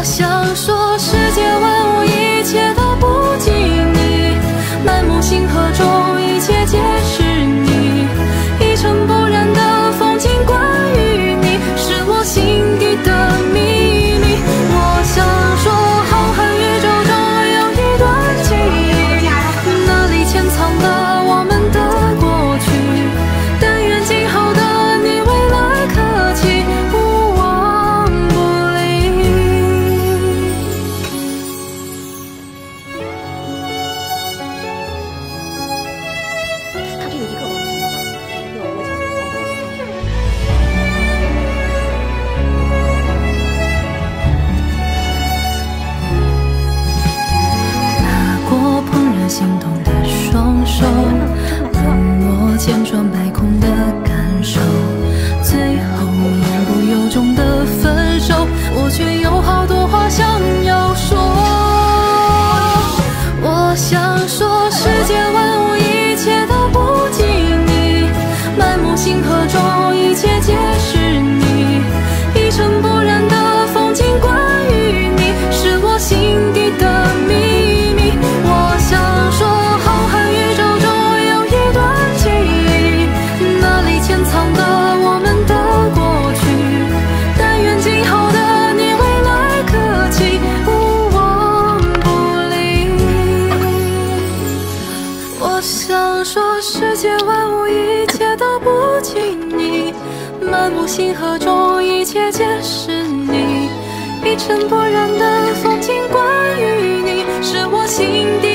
我想说，世界万物一切都不及你，满目星河中一切皆是你，一尘不染的风景，关于你是我心底的秘密。我想说，浩瀚宇宙中有一段记忆，那里潜藏了我们的过去，但愿今后的你未来可期，不忘不离。他这个一个我知道，有我讲。拿过怦然心动的双手，沦落千疮百孔的感受，最后言不由衷的分手，我却有好多话想要说。我想说，世界万物一切都不及你，满目星河中一切皆是你，一尘不染的风景，关于你是我心底的秘密。我想说，浩瀚宇宙中有一段记忆，那里潜藏了我们的过去，但愿今后的你未来可期，不忘不离。我想说，世界万物一切都不及你，满目星河中一切皆是你，一尘不染的风景，关于你是我心底